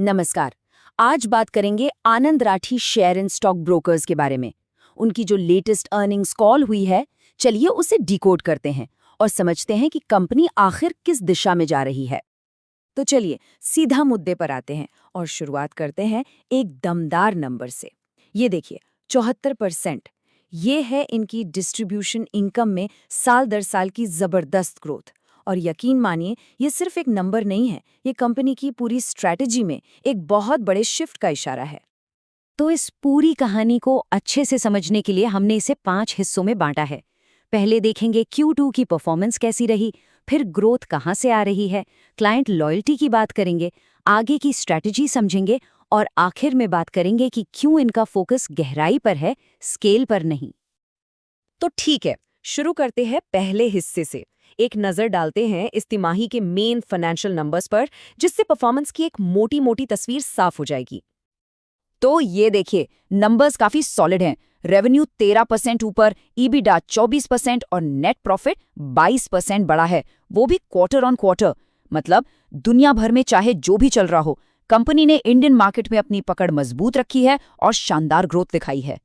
नमस्कार। आज बात करेंगे Anand Rathi share and stock brokers के बारे में। उनकी जो लेटेस्ट अर्निंग्स कॉल हुई है, चलिए उसे डिकोड करते हैं और समझते हैं कि कंपनी आखिर किस दिशा में जा रही है। तो चलिए सीधा मुद्दे पर आते हैं और शुरुआत करते हैं एक दमदार नंबर से। ये देखिए 74%। ये है इनकी डिस्ट्रीब्यूशन इनकम में साल दर साल की जबरदस्त ग्रोथ। और यकीन मानिए ये सिर्फ एक नंबर नहीं है, ये कंपनी की पूरी स्ट्रैटेजी में एक बहुत बड़े शिफ्ट का इशारा है। तो इस पूरी कहानी को अच्छे से समझने के लिए हमने इसे 5 हिस्सों में बांटा है। पहले देखेंगे Q2 की परफॉर्मेंस कैसी रही, फिर ग्रोथ कहाँ से आ रही है, क्लाइंट लॉयल्टी की बात करेंगे, आगे की स्ट्रैटेजी समझेंगे और आखिर में बात करेंगे कि क्यों इनका फोकस गहराई पर है, स्केल पर नहीं। तो ठीक है, शुरू करते हैं पहले हिस्से से। एक नजर डालते हैं इस तिमाही के मेन फाइनेंशियल नंबर्स पर, जिससे परफॉर्मेंस की एक मोटी मोटी तस्वीर साफ हो जाएगी। तो ये देखिए, नंबर्स काफी सॉलिड हैं। रेवेन्यू 13% ऊपर, ईबिटा 24% और नेट प्रॉफिट 22% बढ़ा है, वो भी क्वार्टर ऑन क्वार्टर। मतलब दुनिया भर में चाहे जो भी चल रहा हो, कंपनी ने इंडियन मार्केट में अपनी पकड़ मजबूत रखी है और शानदार ग्रोथ दिखाई है।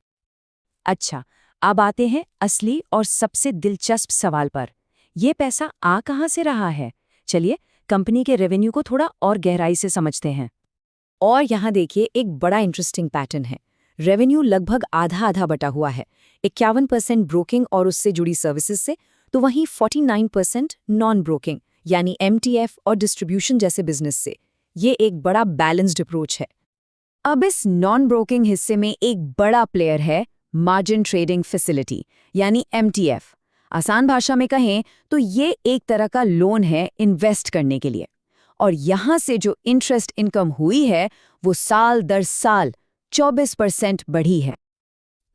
अच्छा, अब आते हैं असली और सबसे दिलचस्प सवाल पर। ये पैसा आ कहाँ से रहा है? चलिए कंपनी के रेवेन्यू को थोड़ा और गहराई से समझते हैं। और यहाँ देखिए एक बड़ा इंटरेस्टिंग पैटर्न है। रेवेन्यू लगभग आधा आधा बटा हुआ है, 51% ब्रोकिंग और उससे जुड़ी सर्विसेज से, तो वहीं 49% नॉन ब्रोकिंग यानी MTF और डिस्ट्रीब्यूशन जैसे बिजनेस से। ये एक बड़ा बैलेंस्ड अप्रोच है। अब इस नॉन ब्रोकिंग हिस्से में एक बड़ा प्लेयर है मार्जिन ट्रेडिंग फैसिलिटी यानी MTF। आसान भाषा में कहें तो ये एक तरह का लोन है इन्वेस्ट करने के लिए। और यहां से जो इंटरेस्ट इनकम हुई है वो साल दर साल 24% बढ़ी है।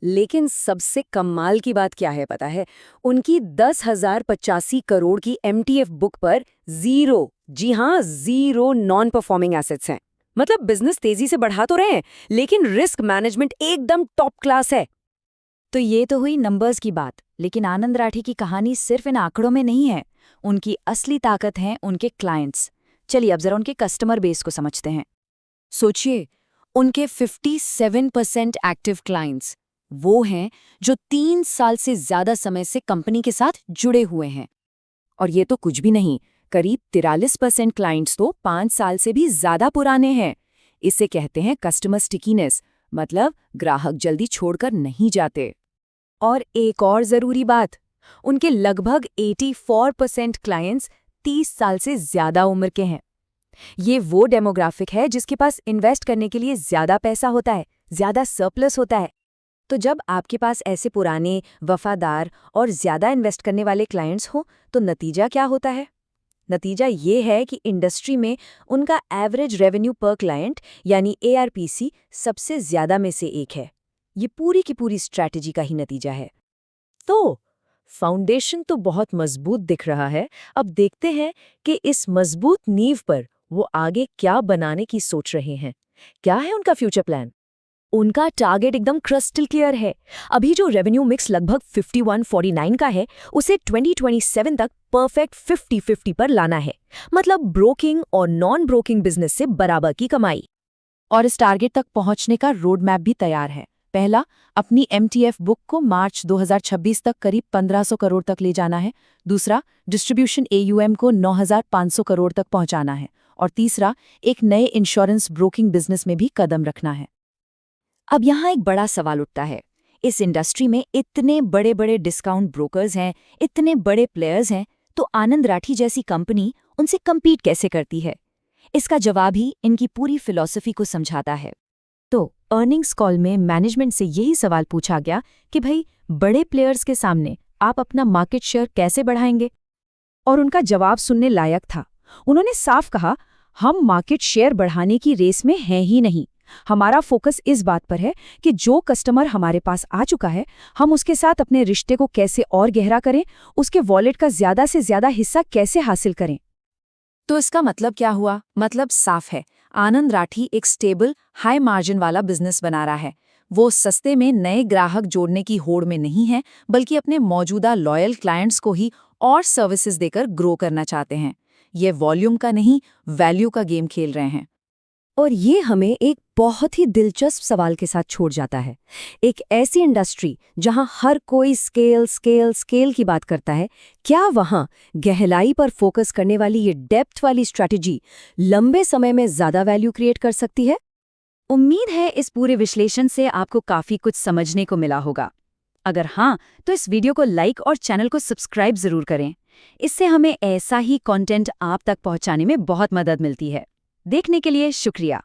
लेकिन सबसे कमाल की बात क्या है पता है? उनकी 10,085 करोड़ की MTF बुक पर जीरो, जी हाँ जीरो नॉन परफॉर्मिंग एसेट्स हैं। मतलब बिजनेस तेजी से बढ़ा तो रहे हैं, लेकिन रिस्क मैनेजमेंट एकदम टॉप क्लास है। तो ये तो हुई नंबर्स की बात, लेकिन आनंद राठी की कहानी सिर्फ इन आंकड़ों में नहीं है। उनकी असली ताकत है उनके क्लाइंट्स। चलिए अब जरा उनके कस्टमर बेस को समझते हैं। सोचिए, उनके 57% एक्टिव क्लाइंट्स वो हैं जो 3 साल से ज्यादा समय से कंपनी के साथ जुड़े हुए हैं। और ये तो कुछ भी नहीं, करीब 43% क्लाइंट्स तो 5 साल से भी ज्यादा पुराने हैं। इसे कहते हैं कस्टमर स्टिकीनेस, मतलब ग्राहक जल्दी छोड़कर नहीं जाते। और एक और जरूरी बात, उनके लगभग 84% क्लाइंट्स 30 साल से ज्यादा उम्र के हैं। ये वो डेमोग्राफिक है जिसके पास इन्वेस्ट करने के लिए ज्यादा पैसा होता है, ज्यादा सरप्लस होता है। तो जब आपके पास ऐसे पुराने, वफादार और ज्यादा इन्वेस्ट करने वाले क्लाइंट्स हो, तो नतीजा क्या होता है? नतीजा ये है कि इंडस्ट्री में उनका एवरेज रेवेन्यू पर क्लाइंट यानी ARPC सबसे ज्यादा में से एक है। ये पूरी की पूरी स्ट्रैटेजी का ही नतीजा है। तो फाउंडेशन तो बहुत मजबूत दिख रहा है। अब देखते हैं कि इस मजबूत नींव पर वो आगे क्या बनाने की सोच रहे हैं। क्या है उनका फ्यूचर प्लान? उनका टारगेट एकदम क्रिस्टल क्लियर है। अभी जो रेवेन्यू मिक्स लगभग 51-49 का है, उसे 2027 तक परफेक्ट 50-50 पर लाना है। मतलब ब्रोकिंग और नॉन ब्रोकिंग बिजनेस से बराबर की कमाई। और इस टारगेट तक पहुंचने का रोड मैप भी तैयार है। पहला, अपनी MTF बुक को मार्च 2026 तक करीब 1500 करोड़ तक ले जाना है। दूसरा, डिस्ट्रीब्यूशन AUM को 9500 करोड़ तक पहुंचाना है। और तीसरा, एक नए इंश्योरेंस ब्रोकिंग बिजनेस में भी कदम रखना है। अब यहाँ एक बड़ा सवाल उठता है, इस इंडस्ट्री में इतने बड़े बड़े डिस्काउंट ब्रोकर्स हैं, इतने बड़े प्लेयर्स हैं, तो आनंद राठी जैसी कंपनी उनसे कम्पीट कैसे करती है? इसका जवाब ही इनकी पूरी फिलॉसफी को समझाता है। तो अर्निंग्स कॉल में मैनेजमेंट से यही सवाल पूछा गया कि भाई बड़े प्लेयर्स के सामने आप अपना मार्केट शेयर कैसे बढ़ाएंगे? और उनका जवाब सुनने लायक था। उन्होंने साफ कहा, हम मार्केट शेयर बढ़ाने की रेस में हैं ही नहीं। हमारा फोकस इस बात पर है कि जो कस्टमर हमारे पास आ चुका है, हम उसके साथ अपने रिश्ते को कैसे और गहरा करें, उसके वॉलेट का ज्यादा से ज्यादा हिस्सा कैसे हासिल करें। तो इसका मतलब क्या हुआ? मतलब साफ है, आनंद राठी एक स्टेबल, हाई मार्जिन वाला बिजनेस बना रहा है। वो सस्ते में नए ग्राहक जोड़ने की होड़ में नहीं है, बल्कि अपने मौजूदा लॉयल क्लाइंट्स को ही और सर्विसेज देकर ग्रो करना चाहते हैं। ये वॉल्यूम का नहीं, वैल्यू का गेम खेल रहे हैं। और ये हमें एक बहुत ही दिलचस्प सवाल के साथ छोड़ जाता है। एक ऐसी इंडस्ट्री जहां हर कोई स्केल स्केल स्केल की बात करता है, क्या वहां गहराई पर फोकस करने वाली ये डेप्थ वाली स्ट्रैटेजी लंबे समय में ज्यादा वैल्यू क्रिएट कर सकती है? उम्मीद है इस पूरे विश्लेषण से आपको काफी कुछ समझने को मिला होगा। अगर हाँ, तो इस वीडियो को लाइक और चैनल को सब्सक्राइब जरूर करें। इससे हमें ऐसा ही कंटेंट आप तक पहुंचाने में बहुत मदद मिलती है। देखने के लिए शुक्रिया।